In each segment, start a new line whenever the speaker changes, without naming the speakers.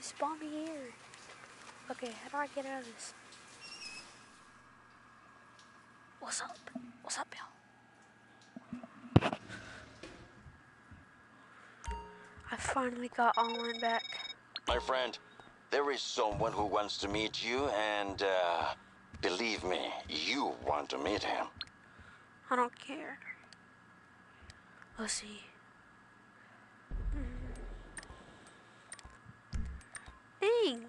Spawn me here. Okay, how do I get out of this? What's up? What's up, y'all? I finally got online back.
My friend, there is someone who wants to meet you, and, believe me, you want to meet him.
I don't care. Let's see. Dang!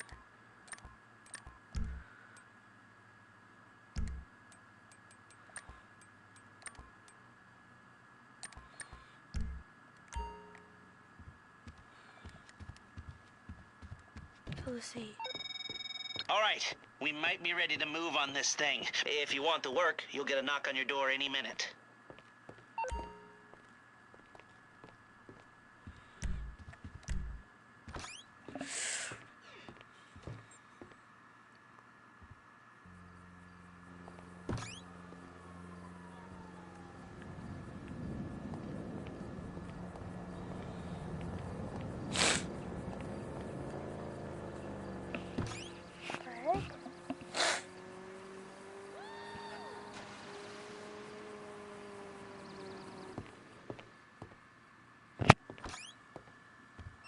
So let's see.
All right, we might be ready to move on this thing. If you want to work, you'll get a knock on your door any minute.
Alright.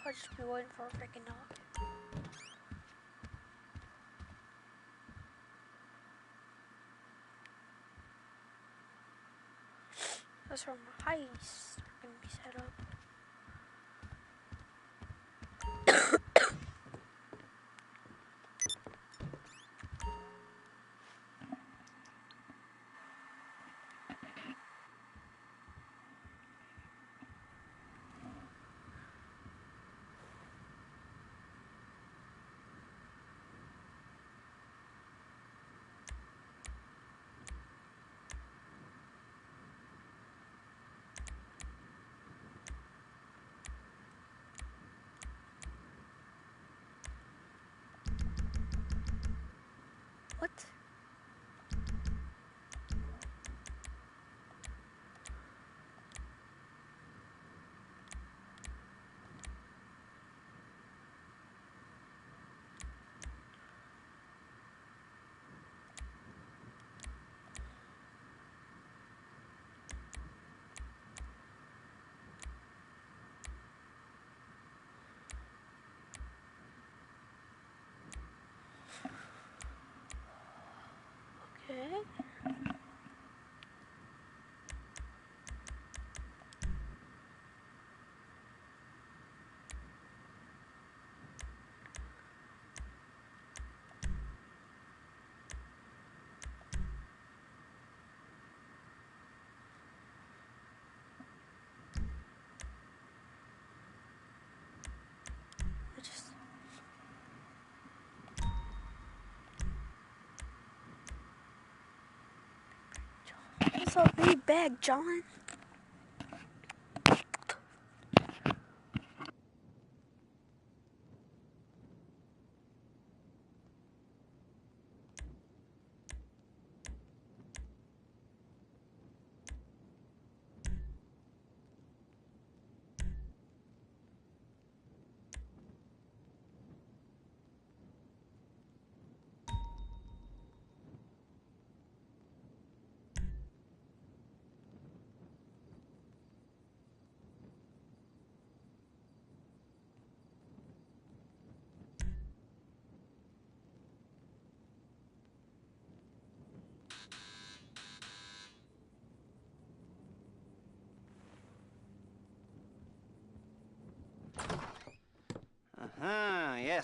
I'll just be waiting for a freaking knock. That's where my heists are gonna be set up. What? Okay. I just... What's up, big bag, John?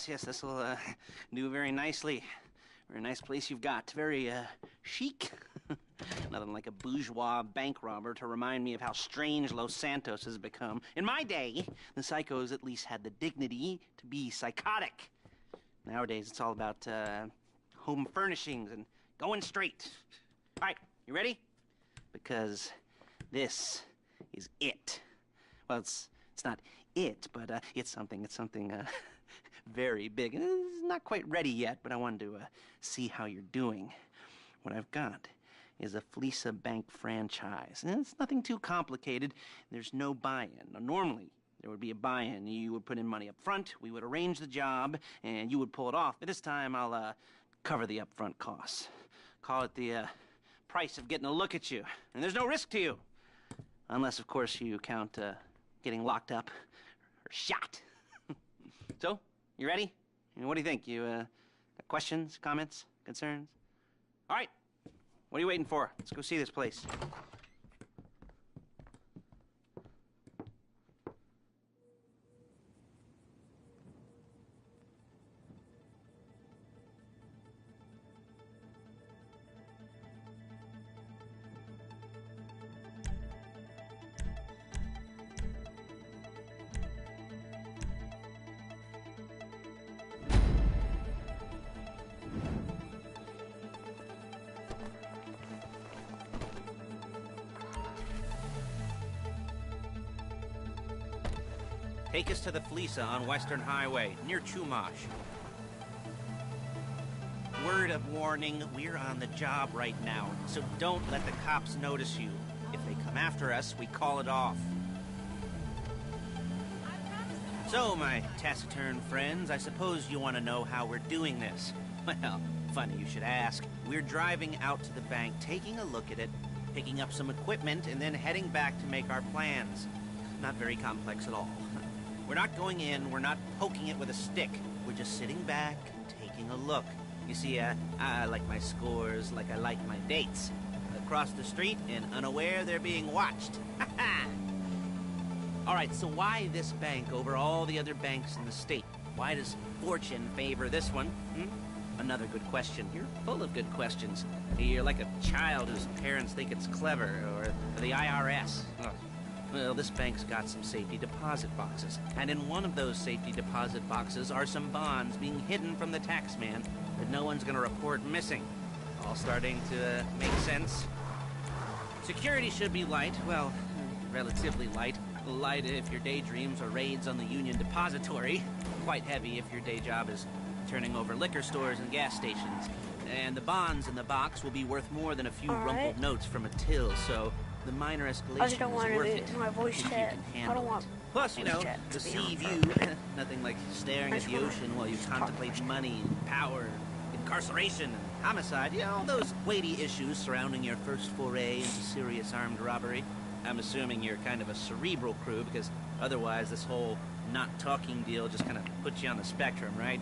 Yes, this will do very nicely. Very nice place you've got. Very chic. Nothing like a bourgeois bank robber to remind me of how strange Los Santos has become. In my day, the psychos at least had the dignity to be psychotic. Nowadays, it's all about home furnishings and going straight. All right, you ready? Because this is it. Well, it's not it, but it's something very big. It's not quite ready yet, but I wanted to see how you're doing. What I've got is a Fleeca Bank franchise. And it's nothing too complicated. There's no buy-in. Now, normally, There would be a buy-in. You would put in money up front, we would arrange the job, and you would pull it off. But this time I'll cover the upfront costs. Call it the price of getting a look at you. And there's no risk to you. Unless, of course, you count getting locked up or shot. So, you ready? What do you think? You got questions, comments, concerns? All right. What are you waiting for? Let's go see this place. Take us to the Fleesa on Western Highway, near Chumash. Word of warning, we're on the job right now, so don't let the cops notice you. If they come after us, we call it off. So, my taciturn friends, I suppose you want to know how we're doing this. Well, funny you should ask. We're driving out to the bank, taking a look at it, picking up some equipment, and then heading back to make our plans. Not very complex at all. We're not going in, we're not poking it with a stick. We're just sitting back and taking a look. You see, I like my scores like I like my dates. Across the street and unaware they're being watched. All right, so why this bank over all the other banks in the state? Why does fortune favor this one? Another good question. You're full of good questions. You're like a child whose parents think it's clever, or the IRS. Ugh. Well, this bank's got some safety deposit boxes, and in one of those safety deposit boxes are some bonds being hidden from the tax man that no one's gonna report missing. All starting to make sense. Security should be light, well, relatively light. Light if your daydreams are raids on the Union Depository. Quite heavy if your day job is turning over liquor stores and gas stations. And the bonds in the box will be worth more than a few rumpled notes from a till, so the minor escalation
I just don't want
is worth
to
it.
do my voice
if you
chat.
can
I
handle
don't want.
it. Plus, you know,
chat
the
to be on
sea
for
view,
everybody.
nothing like staring
I
at
just
the
wanna
ocean while you
talk
contemplate
first.
money, power, incarceration, and homicide. You know, all those weighty issues surrounding your first foray into serious armed robbery. I'm assuming you're kind of a cerebral crew, because otherwise this whole not talking deal just kind of puts you on the spectrum, right?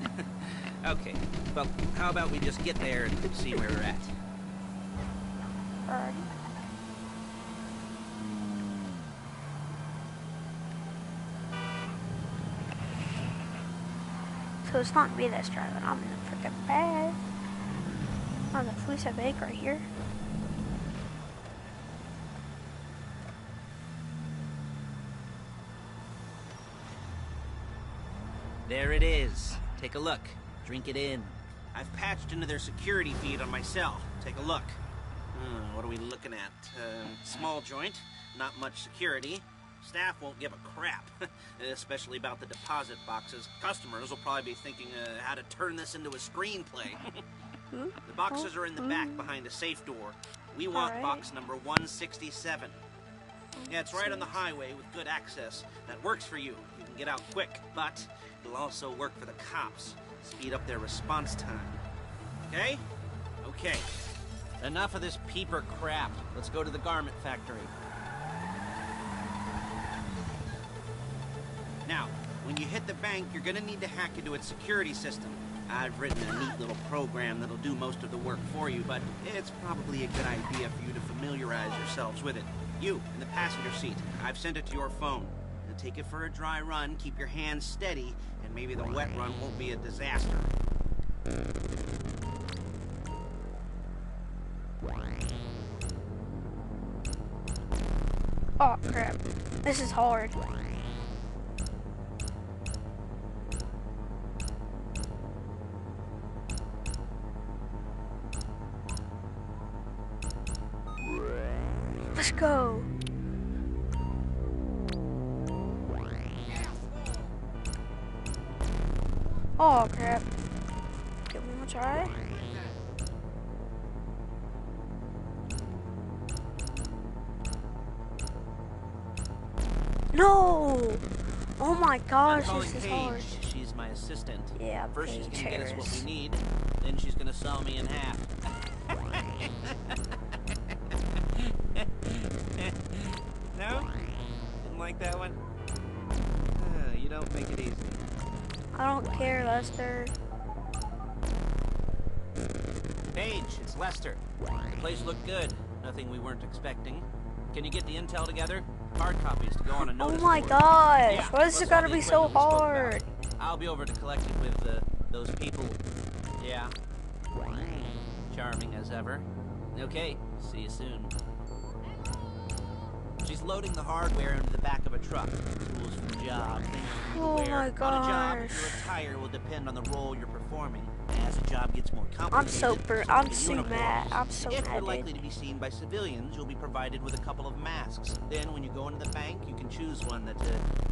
Okay, well, how about we just get there and see where we're at?
Alright. So it's not me that's driving. I'm in the freaking bag. On the Fleesa Bank right here.
There it is. Take a look. Drink it in. I've patched into their security feed on my cell. Take a look. What are we looking at? Small joint, not much security. Staff won't give a crap, especially about the deposit boxes. Customers will probably be thinking how to turn this into a screenplay. The boxes are in the back behind a safe door. We want box number 167. Yeah, it's right on the highway with good access. That works for you. You can get out quick, but it'll also work for the cops. Speed up their response time. Okay? Okay. Enough of this peeper crap. Let's go to the garment factory. Now, when you hit the bank, you're gonna need to hack into its security system. I've written a neat little program that'll do most of the work for you, but it's probably a good idea for you to familiarize yourselves with it. You, in the passenger seat, I've sent it to your phone. Now take it for a dry run, keep your hands steady, and maybe the wet run won't be a disaster.
Oh crap. This is hard. Let's go. Oh crap. Okay, one more try. No! Oh my
I'm
gosh,
calling
this is
Paige.
hard.
She's my assistant.
Yeah,
First she's gonna get us what
Paige.
we need, then she's gonna saw me in half. No? Didn't like that one? You don't make it easy.
I don't care, Lester.
Paige, it's Lester. The place looked good. Nothing we weren't expecting. Can you get the intel together? Hard copies to go on a
Oh
notice
my
board.
gosh,
Yeah,
why is
plus
it gotta
all the
be so
equipment we spoke about.
hard?
I'll be over to collect it with those people. Yeah. Charming as ever. Okay, see you soon. She's loading the hardware into the back of a truck. Tools for the job, things for you to
Oh
wear.
my
On a job,
gosh.
your attire will depend on the role you're performing. As the job gets more complicated,
I'm
the
so
uniforms.
mad. I'm so
If you're
mad,
likely
dude.
to be seen by civilians, you'll be provided with a couple of masks. Then, when you go into the bank, you can choose one that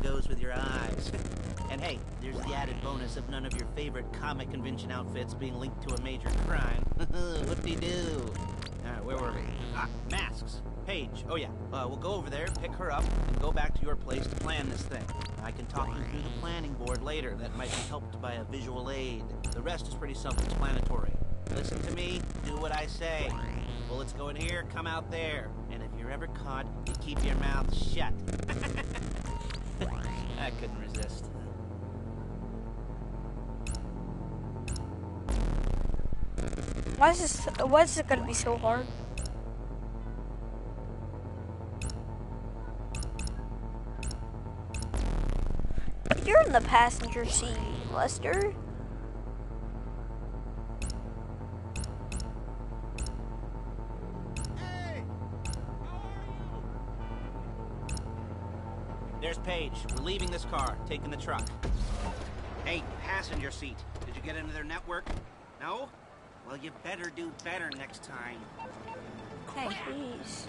goes with your eyes. And hey, there's the added bonus of none of your favorite comic convention outfits being linked to a major crime. Whoop-de-doo. Alright, where were we? Ah, masks. Paige. Oh yeah, we'll go over there, pick her up, and go back to your place to plan this thing. I can talk you through the planning board later. That might be helped by a visual aid. The rest is pretty self-explanatory. Listen to me, do what I say. Bullets go in here, come out there. And if you're ever caught, you keep your mouth shut. I couldn't resist.
Why is it gonna be so hard? You're in the passenger seat, Lester.
There's Paige. We're leaving this car, taking the truck. Hey, passenger seat. Did you get into their network? No? Well, you better do better next time.
Hey, jeez.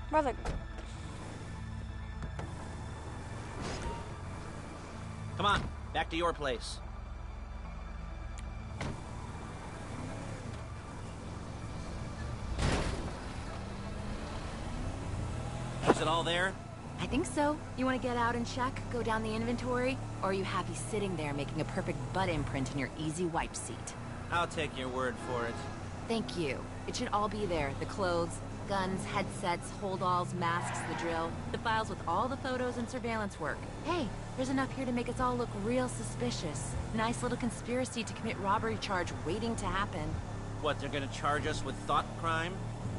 Brother.
Come on, back to your place. Is it all there?
I think so. You want to get out and check, go down the inventory? Or are you happy sitting there making a perfect butt imprint in your easy wipe seat?
I'll take your word for it.
Thank you. It should all be there. The clothes, guns, headsets, holdalls, masks, the drill. The files with all the photos and surveillance work. Hey, there's enough here to make us all look real suspicious. Nice little conspiracy to commit robbery charge waiting to happen.
What, they're gonna charge us with thought crime?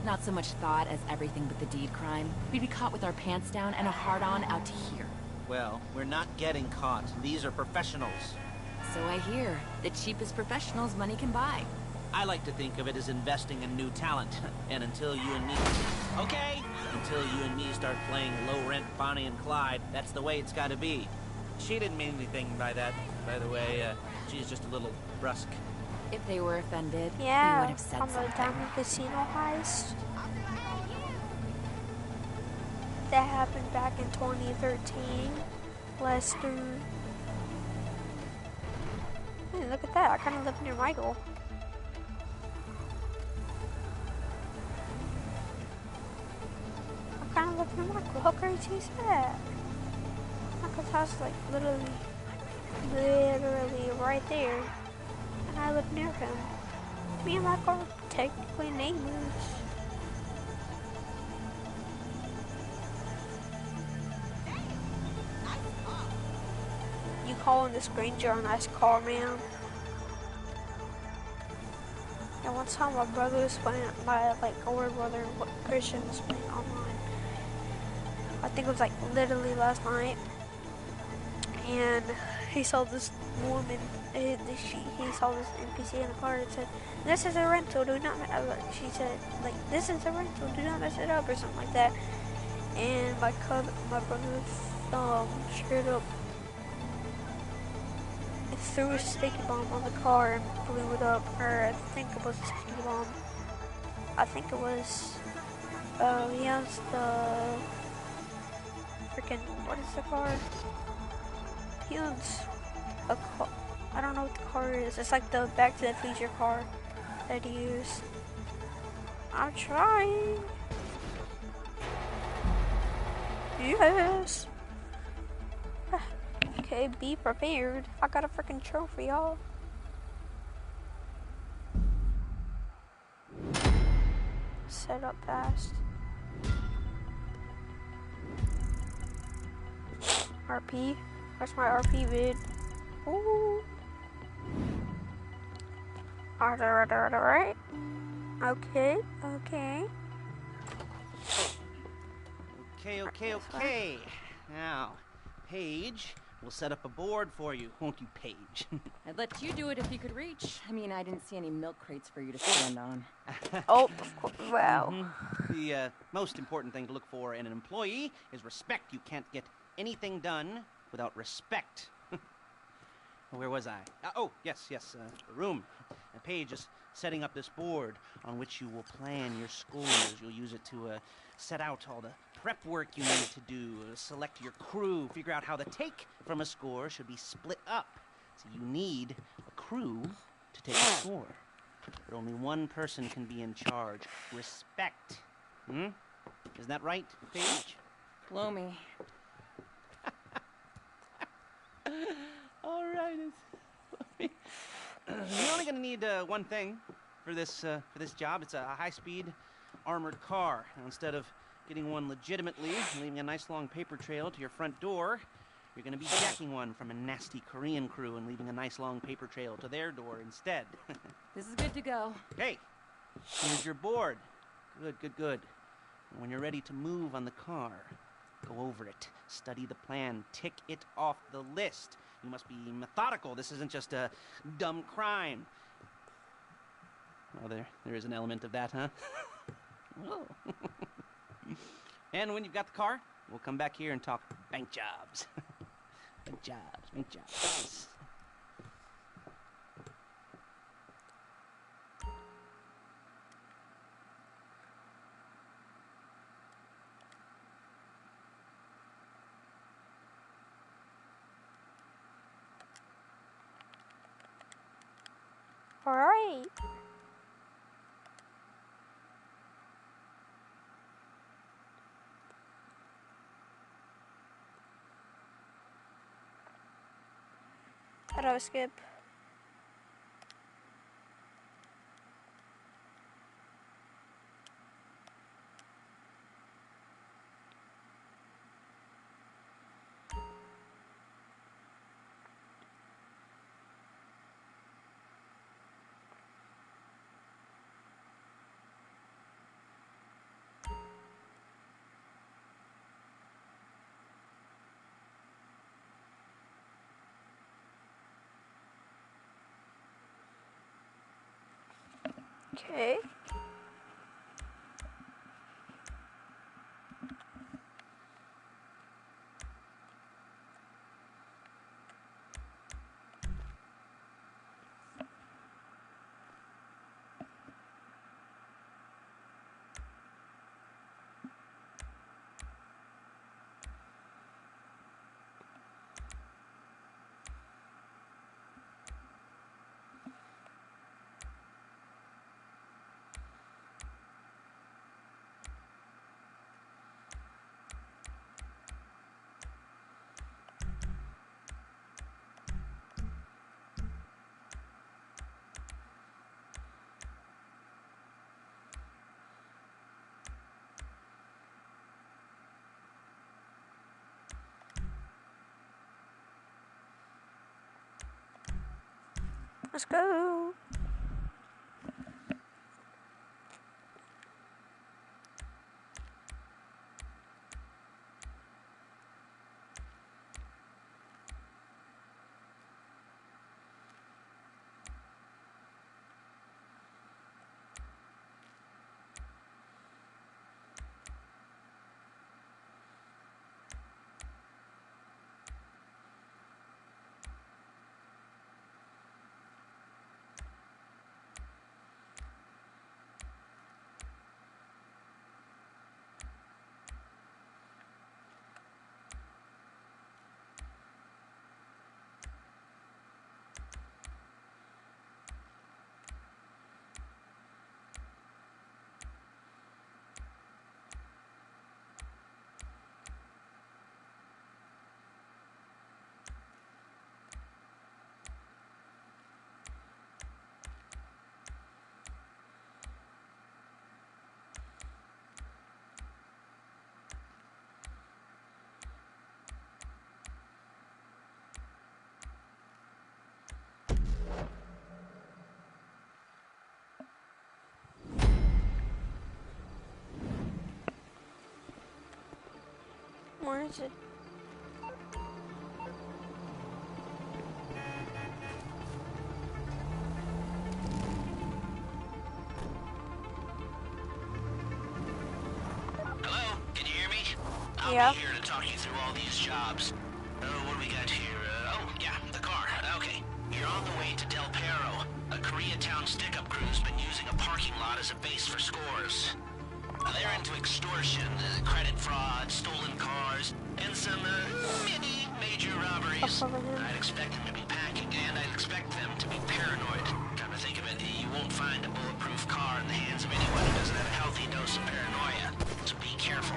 Not so much thought as everything but the deed crime. We'd be caught with our pants down and a hard-on out to here.
Well, we're not getting caught. These are professionals.
So I hear. The cheapest professionals money can buy.
I like to think of it as investing in new talent. And until you and me... Okay! Until you and me start playing low-rent Bonnie and Clyde, that's the way it's gotta be. She didn't mean anything by that, by the way. She's just a little brusque.
If they were offended, we would
Yeah,
have said
on the
something.
Diamond Casino heist. That happened back in 2013. Lester. Hey, look at that. I kind of live near Michael. I kind of live near Michael. How crazy is that? Michael's house is like literally right there. And I live near him. Me and Michael are technically neighbors. You calling this stranger a nice car, man? And one time my brother was playing, my older brother, Christian, was playing online. I think it was like literally last night. And he saw this woman, he saw this NPC in the car and said, "This is a rental, do not," she said, like, "This is a rental, do not mess it up," or something like that. And my brother, straight up threw a sticky bomb on the car and blew it up, or I think it was a sticky bomb. I think it was, he has the freaking, what is the car? He owns a car. I don't know what the car is. It's like the Back to the Future car that he used. I'm trying. Yes. Okay, be prepared. I got a freaking trophy, y'all. Set up fast. RP. Where's my RP vid? Ooh. Alright. Okay.
Okay. Now, Paige, we'll set up a board for you, won't you, Paige?
I'd let you do it if you could reach. I mean, I didn't see any milk crates for you to stand on.
Oh, wow.
The most important thing to look for in an employee is respect. You can't get anything done without respect. Where was I? Yes, the room. Paige is setting up this board on which you will plan your scores. You'll use it to set out all the prep work you need to do, select your crew, figure out how the take from a score should be split up. So you need a crew to take a score. But only one person can be in charge. Respect. Isn't that right, Paige?
Blow me.
All right. You're only gonna need one thing for this job. It's a high-speed armored car. Now, instead of getting one legitimately and leaving a nice long paper trail to your front door, you're gonna be jacking one from a nasty Korean crew and leaving a nice long paper trail to their door instead.
This is good to go.
Hey, here's your board. Good. And when you're ready to move on the car, go over it, study the plan, tick it off the list. You must be methodical. This isn't just a dumb crime. Oh, there is an element of that, huh? Oh. And when you've got the car, we'll come back here and talk bank jobs. Bank jobs.
Alright. How do I skip? Okay. Let's go. is it?
Hello? Can you hear me? I'll
Yeah.
be here to talk you through all these jobs. What do we got here? Oh, yeah, the car. Okay. You're on the way to Del Perro. A Koreatown stick-up crew's been using a parking lot as a base for scores. They're into extortion, credit fraud, stolen cars, and some, mini major robberies. I'd expect them to be packing, and I'd expect them to be paranoid. Come to think of it, you won't find a bulletproof car in the hands of anyone who doesn't have a healthy dose of paranoia. So be careful.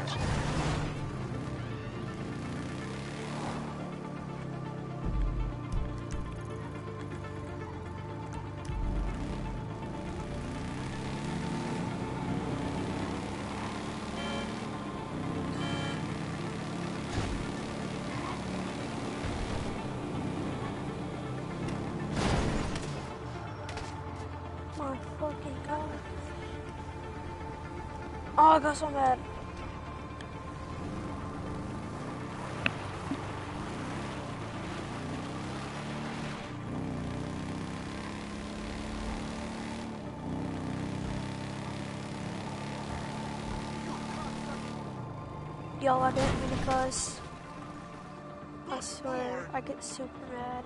My fucking god. Oh, I got so mad. Yo, I didn't mean to cuss. I swear, I get super mad.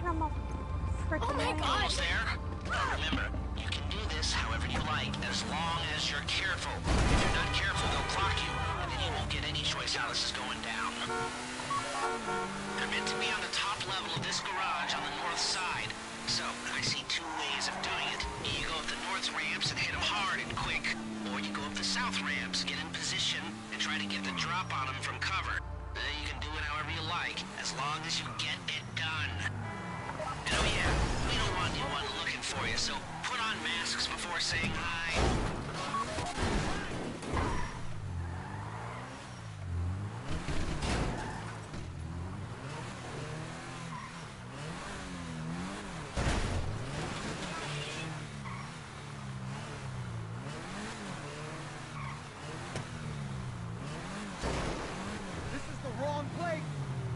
I'm a freaking mad.
Almost there. Remember, you can do this however you like, as long as you're careful. If you're not careful, they'll clock you, and then you won't get any choice how this is going down. They're meant to be on the top level of this garage on the north side. So, I see two ways of doing it. You go up the north ramps and hit them hard and quick, or you go up the south ramps, get in position, and try to get the drop on them from cover. You can do it however you like, as long as you get it done. And oh yeah, we don't want anyone looking for you, so put on masks before saying hi.
This is the wrong place!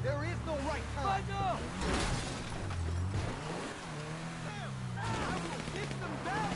There is no right time! I will kick them down!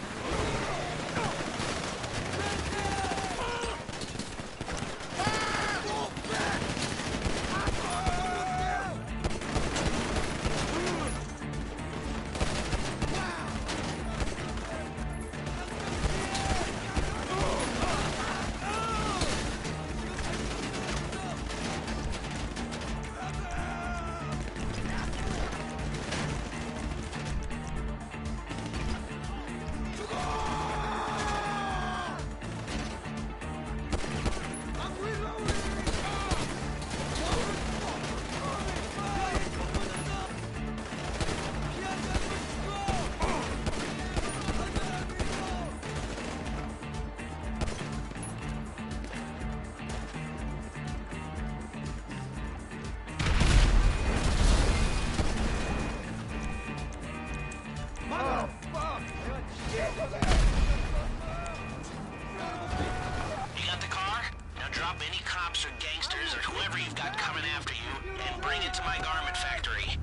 You got the car? Now drop any cops or gangsters or whoever you've got coming after you and bring it to my garment factory.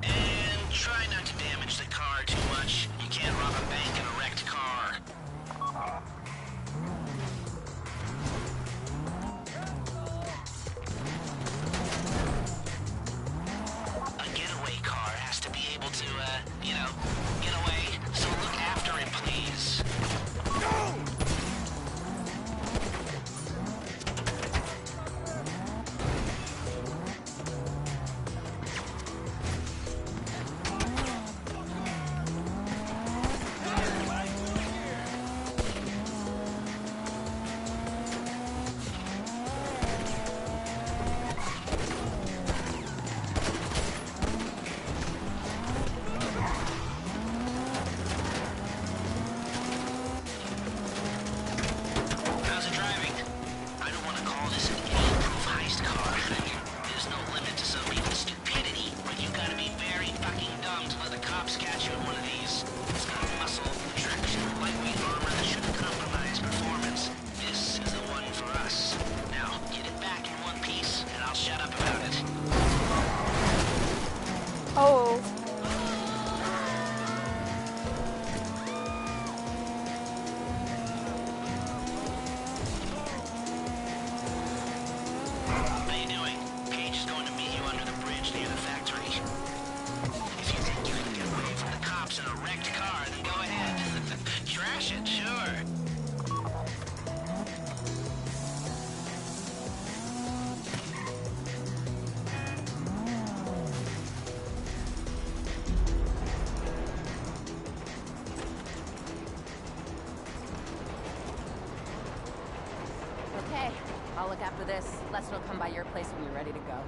And try not to damage the car too much. You can't rob a bank in a wrecked car. A getaway car has to be able to, get away. So look after him, please.
with this, Lester will come by your place when you're ready to go.